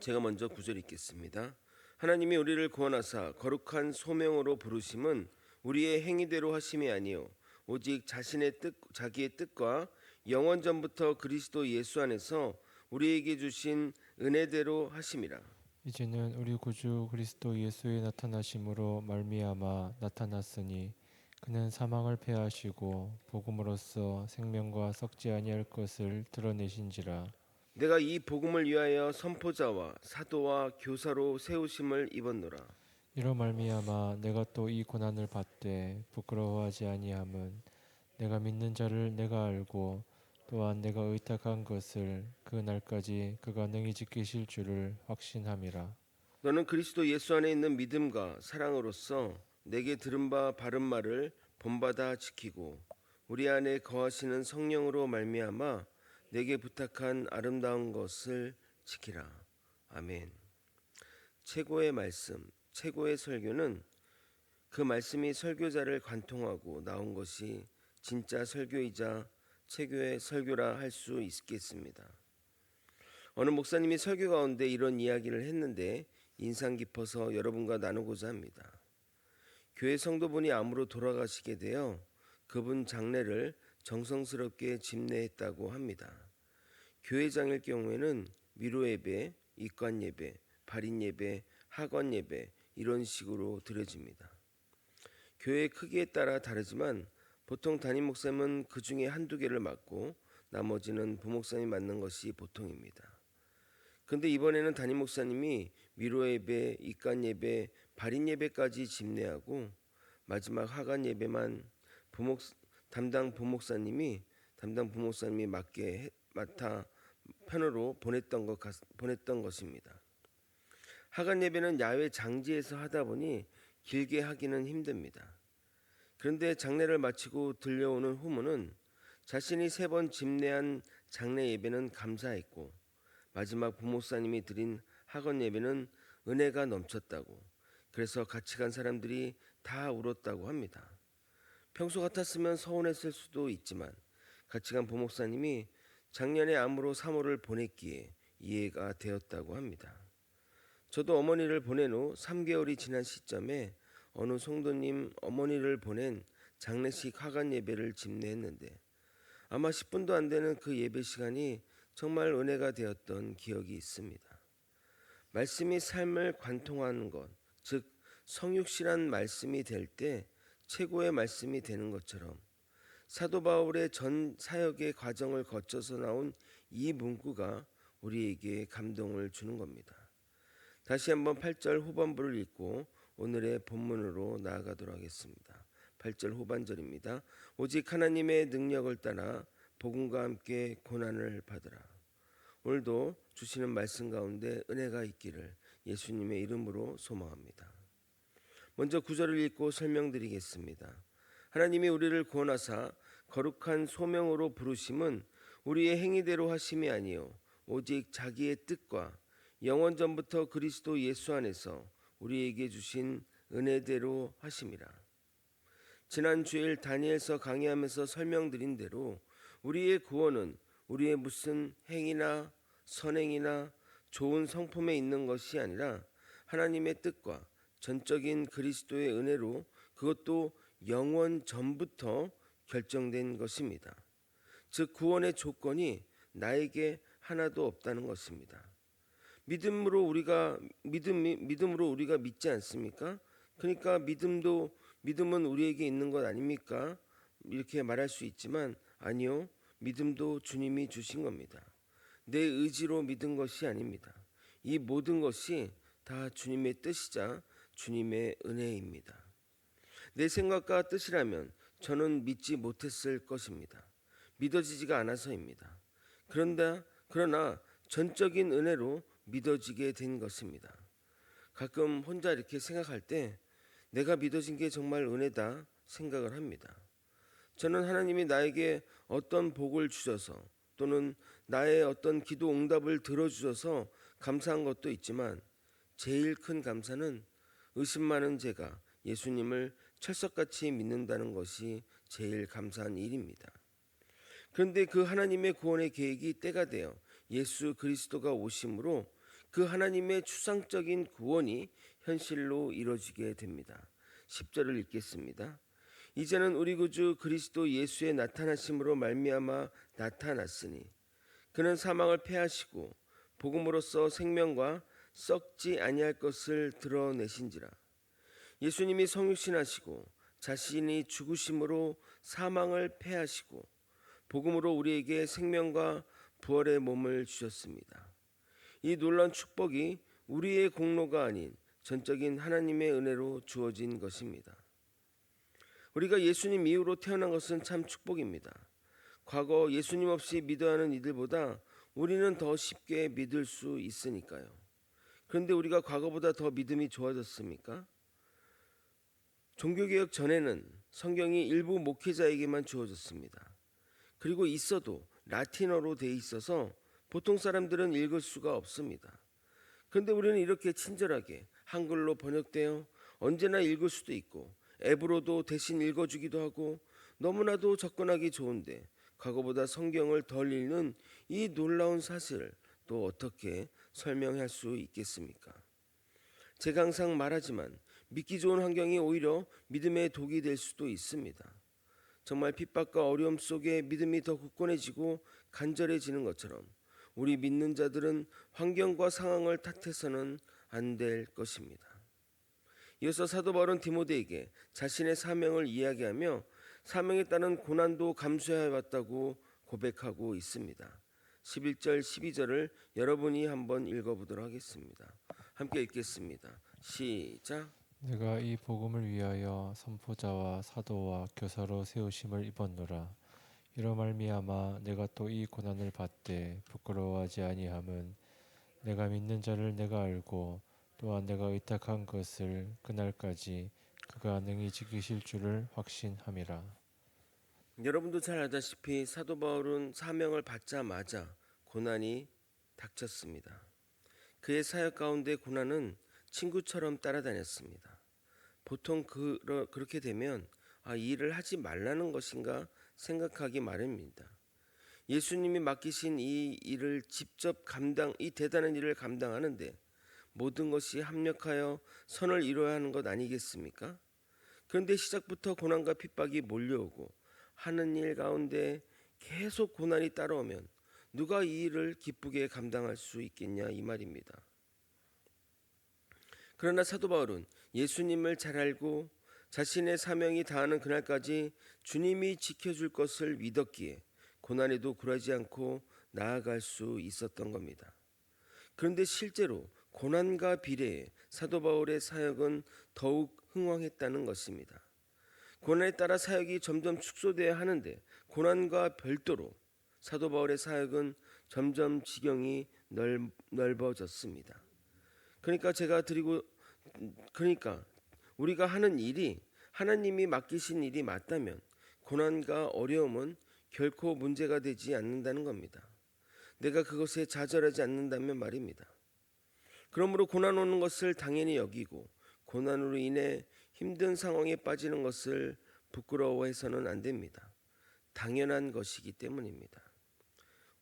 제가 먼저 구절 읽겠습니다. 하나님이 우리를 구원하사 거룩한 소명으로 부르심은 우리의 행위대로 하심이 아니요 오직 자기의 뜻과 영원 전부터 그리스도 예수 안에서 우리에게 주신 은혜대로 하심이라. 이제는 우리 구주 그리스도 예수의 나타나심으로 말미암아 나타났으니 그는 사망을 패하시고 복음으로써 생명과 썩지 아니할 것을 드러내신지라. 내가 이 복음을 위하여 선포자와 사도와 교사로 세우심을 입었노라. 이로 말미암아 내가 또 이 고난을 받되 부끄러워하지 아니함은 내가 믿는 자를 내가 알고 또한 내가 의탁한 것을 그 날까지 그가 능히 지키실 줄을 확신함이라. 너는 그리스도 예수 안에 있는 믿음과 사랑으로서 내게 들은 바 바른 말을 본받아 지키고 우리 안에 거하시는 성령으로 말미암아 내게 부탁한 아름다운 것을 지키라. 아멘. 최고의 말씀, 최고의 설교는 그 말씀이 설교자를 관통하고 나온 것이 진짜 설교이자 최고의 설교라 할 수 있겠습니다. 어느 목사님이 설교 가운데 이런 이야기를 했는데 인상 깊어서 여러분과 나누고자 합니다. 교회 성도분이 암으로 돌아가시게 되어 그분 장례를 정성스럽게 집례했다고 합니다. 교회장일 경우에는 위로 예배, 입관 예배, 발인 예배, 하관 예배 이런 식으로 드려집니다. 교회의 크기에 따라 다르지만 보통 담임 목사님은 그 중에 한두 개를 맡고 나머지는 부목사님이 맡는 것이 보통입니다. 그런데 이번에는 담임 목사님이 위로 예배, 입관 예배, 발인 예배까지 집례하고 마지막 하관 예배만 담당 부목사님이 맡아 편으로 보냈던 것입니다. 하관 예배는 야외 장지에서 하다 보니 길게 하기는 힘듭니다. 그런데 장례를 마치고 들려오는 후문은 자신이 3번 집례한 장례 예배는 감사했고 마지막 부목사님이 드린 학원 예배는 은혜가 넘쳤다고, 그래서 같이 간 사람들이 다 울었다고 합니다. 평소 같았으면 서운했을 수도 있지만 같이 간 부목사님이 작년에 암으로 사모를 보냈기에 이해가 되었다고 합니다. 저도 어머니를 보낸 후 3개월이 지난 시점에 어느 성도님 어머니를 보낸 장례식 하관 예배를 집례했는데 아마 10분도 안 되는 그 예배 시간이 정말 은혜가 되었던 기억이 있습니다. 말씀이 삶을 관통하는 것, 즉 성육실한 말씀이 될 때 최고의 말씀이 되는 것처럼 사도 바울의 전 사역의 과정을 거쳐서 나온 이 문구가 우리에게 감동을 주는 겁니다. 다시 한번 8절 후반부를 읽고 오늘의 본문으로 나아가도록 하겠습니다. 8절 후반절입니다. 오직 하나님의 능력을 따라 복음과 함께 고난을 받으라. 오늘도 주시는 말씀 가운데 은혜가 있기를 예수님의 이름으로 소망합니다. 먼저 구절을 읽고 설명드리겠습니다. 하나님이 우리를 구원하사 거룩한 소명으로 부르심은 우리의 행위대로 하심이 아니요 오직 자기의 뜻과 영원 전부터 그리스도 예수 안에서 우리에게 주신 은혜대로 하심이라. 지난 주일 다니엘서 강의하면서 설명드린 대로 우리의 구원은 우리의 무슨 행위나 선행이나 좋은 성품에 있는 것이 아니라 하나님의 뜻과 전적인 그리스도의 은혜로, 그것도 영원 전부터 결정된 것입니다. 즉 구원의 조건이 나에게 하나도 없다는 것입니다. 믿음으로 우리가 믿지 않습니까? 그러니까 믿음은 우리에게 있는 것 아닙니까? 이렇게 말할 수 있지만 아니요. 믿음도 주님이 주신 겁니다. 내 의지로 믿은 것이 아닙니다. 이 모든 것이 다 주님의 뜻이자 주님의 은혜입니다. 내 생각과 뜻이라면 저는 믿지 못했을 것입니다. 믿어지지가 않아서입니다. 그러나 전적인 은혜로 믿어지게 된 것입니다. 가끔 혼자 이렇게 생각할 때 내가 믿어진 게 정말 은혜다 생각을 합니다. 저는 하나님이 나에게 어떤 복을 주셔서 또는 나의 어떤 기도 응답을 들어주셔서 감사한 것도 있지만 제일 큰 감사는 의심 많은 제가 예수님을 철석같이 믿는다는 것이 제일 감사한 일입니다. 그런데 그 하나님의 구원의 계획이 때가 되어 예수 그리스도가 오심으로 그 하나님의 추상적인 구원이 현실로 이루어지게 됩니다. 10절을 읽겠습니다. 이제는 우리 구주 그리스도 예수의 나타나심으로 말미암아 나타났으니 그는 사망을 패하시고 복음으로써 생명과 썩지 아니할 것을 드러내신지라. 예수님이 성육신하시고 자신이 죽으심으로 사망을 패하시고 복음으로 우리에게 생명과 부활의 몸을 주셨습니다. 이 놀라운 축복이 우리의 공로가 아닌 전적인 하나님의 은혜로 주어진 것입니다. 우리가 예수님 이후로 태어난 것은 참 축복입니다. 과거 예수님 없이 믿어야 하는 이들보다 우리는 더 쉽게 믿을 수 있으니까요. 그런데 우리가 과거보다 더 믿음이 좋아졌습니까? 종교개혁 전에는 성경이 일부 목회자에게만 주어졌습니다. 그리고 있어도 라틴어로 돼 있어서 보통 사람들은 읽을 수가 없습니다. 그런데 우리는 이렇게 친절하게 한글로 번역되어 언제나 읽을 수도 있고 앱으로도 대신 읽어주기도 하고 너무나도 접근하기 좋은데 과거보다 성경을 덜 읽는 이 놀라운 사실을 또 어떻게 설명할 수 있겠습니까? 제가 항상 말하지만 믿기 좋은 환경이 오히려 믿음의 독이 될 수도 있습니다. 정말 핍박과 어려움 속에 믿음이 더 굳건해지고 간절해지는 것처럼 우리 믿는 자들은 환경과 상황을 탓해서는 안 될 것입니다. 이어서 사도 바울은 디모데에게 자신의 사명을 이야기하며 사명에 따른 고난도 감수해 왔다고 고백하고 있습니다. 11절 12절을 여러분이 한번 읽어보도록 하겠습니다. 함께 읽겠습니다. 시작. 내가 이 복음을 위하여 선포자와 사도와 교사로 세우심을 입었노라. 이로 말미암아 내가 또 이 고난을 받되 부끄러워하지 아니함은 내가 믿는 자를 내가 알고 또한 내가 의탁한 것을 그날까지 그가 능히 지키실 줄을 확신함이라. 여러분도 잘 알다시피 사도 바울은 사명을 받자마자 고난이 닥쳤습니다. 그의 사역 가운데 고난은 친구처럼 따라다녔습니다. 보통 그렇게 되면 이 일을 하지 말라는 것인가 생각하기 마련입니다. 예수님이 맡기신 이 일을 직접 이 대단한 일을 감당하는데 모든 것이 합력하여 선을 이루어야 하는 것 아니겠습니까? 그런데 시작부터 고난과 핍박이 몰려오고 하는 일 가운데 계속 고난이 따라오면 누가 이 일을 기쁘게 감당할 수 있겠냐 이 말입니다. 그러나 사도 바울은 예수님을 잘 알고 자신의 사명이 다하는 그날까지 주님이 지켜줄 것을 믿었기에 고난에도 굴하지 않고 나아갈 수 있었던 겁니다. 그런데 실제로 고난과 비례해 사도 바울의 사역은 더욱 흥왕했다는 것입니다. 고난에 따라 사역이 점점 축소되어야 하는데 고난과 별도로 사도 바울의 사역은 점점 지경이 넓어졌습니다. 그러니까 우리가 하는 일이 하나님이 맡기신 일이 맞다면 고난과 어려움은 결코 문제가 되지 않는다는 겁니다. 내가 그것에 좌절하지 않는다면 말입니다. 그러므로 고난 오는 것을 당연히 여기고 고난으로 인해 힘든 상황에 빠지는 것을 부끄러워해서는 안 됩니다. 당연한 것이기 때문입니다.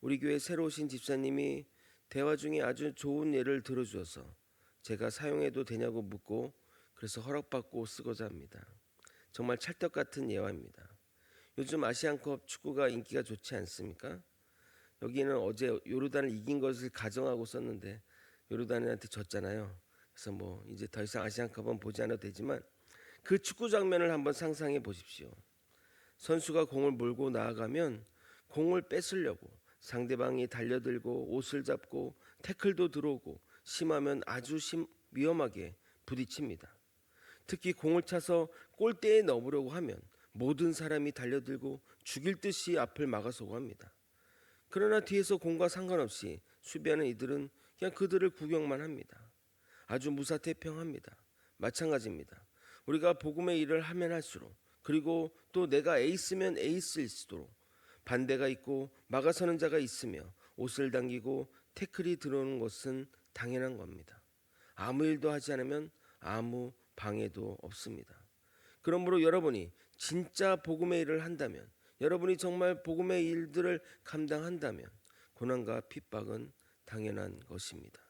우리 교회 새로 오신 집사님이 대화 중에 아주 좋은 예를 들어주어서 제가 사용해도 되냐고 묻고 그래서 허락받고 쓰고자 합니다. 정말 찰떡 같은 예화입니다. 요즘 아시안컵 축구가 인기가 좋지 않습니까? 여기는 어제 요르단을 이긴 것을 가정하고 썼는데 요르단한테 졌잖아요. 그래서 이제 더 이상 아시안컵은 보지 않아도 되지만 그 축구 장면을 한번 상상해 보십시오. 선수가 공을 몰고 나아가면 공을 뺏으려고 상대방이 달려들고 옷을 잡고 태클도 들어오고 심하면 아주 위험하게 부딪힙니다. 특히 공을 차서 골대에 넣으려고 하면 모든 사람이 달려들고 죽일 듯이 앞을 막아서고 합니다. 그러나 뒤에서 공과 상관없이 수비하는 이들은 그냥 그들을 구경만 합니다. 아주 무사태평합니다. 마찬가지입니다. 우리가 복음의 일을 하면 할수록 그리고 또 내가 에이스면 에이스일수록 반대가 있고 막아서는 자가 있으며 옷을 당기고 태클이 들어오는 것은 당연한 겁니다. 아무 일도 하지 않으면 아무 방해도 없습니다. 그러므로 여러분이 진짜 복음의 일을 한다면 여러분이 정말 복음의 일들을 감당한다면 고난과 핍박은 당연한 것입니다.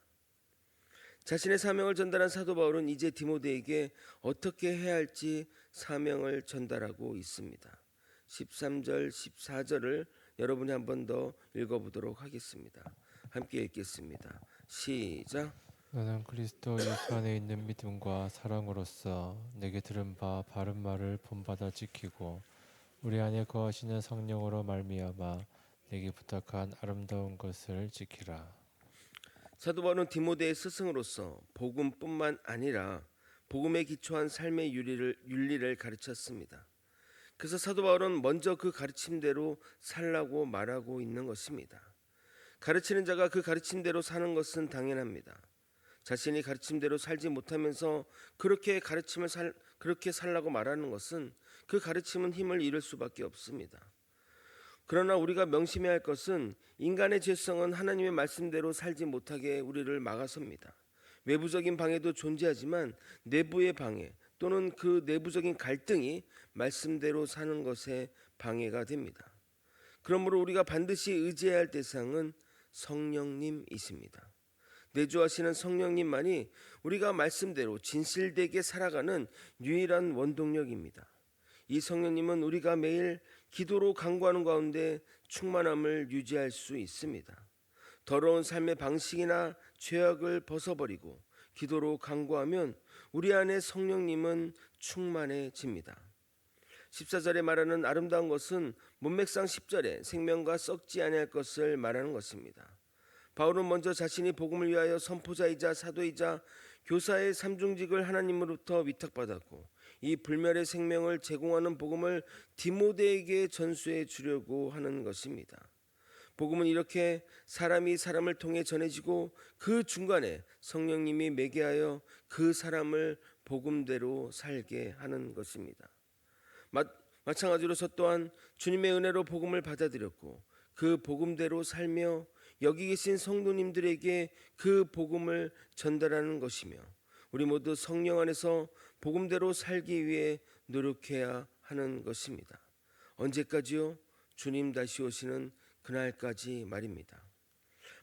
자신의 사명을 전달한 사도 바울은 이제 디모데에게 어떻게 해야 할지 사명을 전달하고 있습니다. 13절, 14절을 여러분이 한 번 더 읽어보도록 하겠습니다. 함께 읽겠습니다. 시작. 너는 그리스도 예수 안에 있는 믿음과 사랑으로서 내게 들은 바 바른 말을 본받아 지키고 우리 안에 거하시는 성령으로 말미암아 내게 부탁한 아름다운 것을 지키라. 사도 바울은 디모데의 스승으로서 복음뿐만 아니라 복음에 기초한 삶의 윤리를 가르쳤습니다. 그래서 사도 바울은 먼저 그 가르침대로 살라고 말하고 있는 것입니다. 가르치는 자가 그 가르침대로 사는 것은 당연합니다. 자신이 가르침대로 살지 못하면서 그렇게 그렇게 살라고 말하는 것은 그 가르침은 힘을 잃을 수밖에 없습니다. 그러나 우리가 명심해야 할 것은 인간의 죄성은 하나님의 말씀대로 살지 못하게 우리를 막아섭니다. 외부적인 방해도 존재하지만 내부의 방해 또는 그 내부적인 갈등이 말씀대로 사는 것에 방해가 됩니다. 그러므로 우리가 반드시 의지해야 할 대상은 성령님이십니다. 내주하시는 성령님만이 우리가 말씀대로 진실되게 살아가는 유일한 원동력입니다. 이 성령님은 우리가 매일 기도로 간구하는 가운데 충만함을 유지할 수 있습니다. 더러운 삶의 방식이나 죄악을 벗어버리고 기도로 간구하면 우리 안에 성령님은 충만해집니다. 14절에 말하는 아름다운 것은 문맥상 10절에 생명과 썩지 아니할 것을 말하는 것입니다. 바울은 먼저 자신이 복음을 위하여 선포자이자 사도이자 교사의 삼중직을 하나님으로부터 위탁받았고 이 불멸의 생명을 제공하는 복음을 디모데에게 전수해 주려고 하는 것입니다. 복음은 이렇게 사람이 사람을 통해 전해지고 그 중간에 성령님이 매개하여 그 사람을 복음대로 살게 하는 것입니다. 마찬가지로 저 또한 주님의 은혜로 복음을 받아들였고 그 복음대로 살며 여기 계신 성도님들에게 그 복음을 전달하는 것이며 우리 모두 성령 안에서 복음대로 살기 위해 노력해야 하는 것입니다. 언제까지요? 주님 다시 오시는 그날까지 말입니다.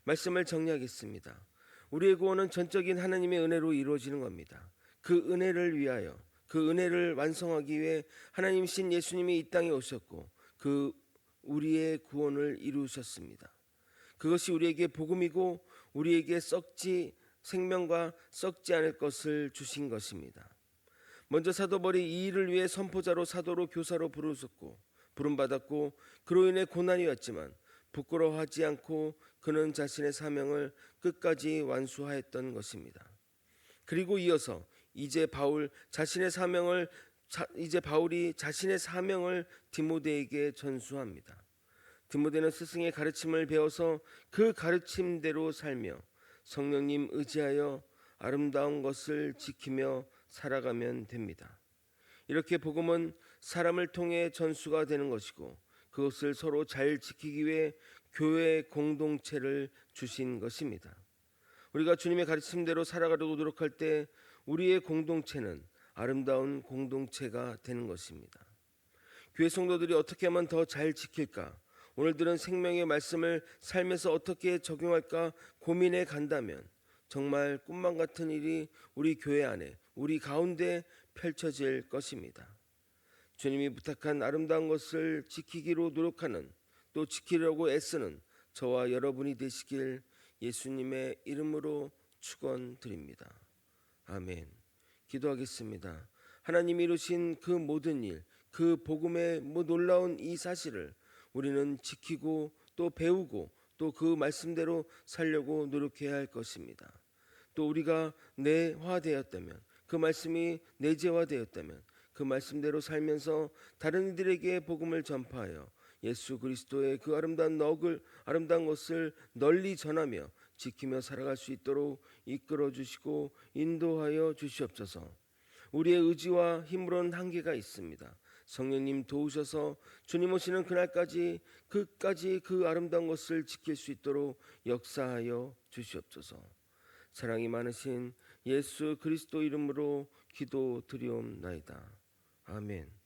말씀을 정리하겠습니다. 우리의 구원은 전적인 하나님의 은혜로 이루어지는 겁니다. 그 은혜를 위하여 그 은혜를 완성하기 위해 하나님이신 예수님이 이 땅에 오셨고 그 우리의 구원을 이루셨습니다. 그것이 우리에게 복음이고 우리에게 생명과 썩지 않을 것을 주신 것입니다. 먼저 사도 바울이 이 일을 위해 선포자로 사도로 교사로 부름받았고 그로 인해 고난이 왔지만 부끄러워하지 않고 그는 자신의 사명을 끝까지 완수하였던 것입니다. 그리고 이어서 이제 바울이 자신의 사명을 디모데에게 전수합니다. 디모데는 스승의 가르침을 배워서 그 가르침대로 살며 성령님 의지하여 아름다운 것을 지키며 살아가면 됩니다. 이렇게 복음은 사람을 통해 전수가 되는 것이고 그것을 서로 잘 지키기 위해 교회 공동체를 주신 것입니다. 우리가 주님의 가르침대로 살아가려고 노력할 때 우리의 공동체는 아름다운 공동체가 되는 것입니다. 교회 성도들이 어떻게 하면 더 잘 지킬까? 오늘 들은 생명의 말씀을 삶에서 어떻게 적용할까 고민해 간다면 정말 꿈만 같은 일이 우리 교회 안에 우리 가운데 펼쳐질 것입니다. 주님이 부탁한 아름다운 것을 지키기로 노력하는 또 지키려고 애쓰는 저와 여러분이 되시길 예수님의 이름으로 축원드립니다. 아멘. 기도하겠습니다. 하나님이 이루신 그 모든 일, 그 복음의 놀라운 이 사실을 우리는 지키고 또 배우고 또 그 말씀대로 살려고 노력해야 할 것입니다. 또 우리가 내화되었다면 그 말씀이 내재화되었다면 그 말씀대로 살면서 다른 이들에게 복음을 전파하여 예수 그리스도의 그 아름다운 것을 널리 전하며 지키며 살아갈 수 있도록 이끌어 주시고 인도하여 주시옵소서. 우리의 의지와 힘으로는 한계가 있습니다. 성령님 도우셔서 주님 오시는 그날까지 끝까지 그 아름다운 것을 지킬 수 있도록 역사하여 주시옵소서. 사랑이 많으신 예수 그리스도 이름으로 기도드리옵나이다. 아멘.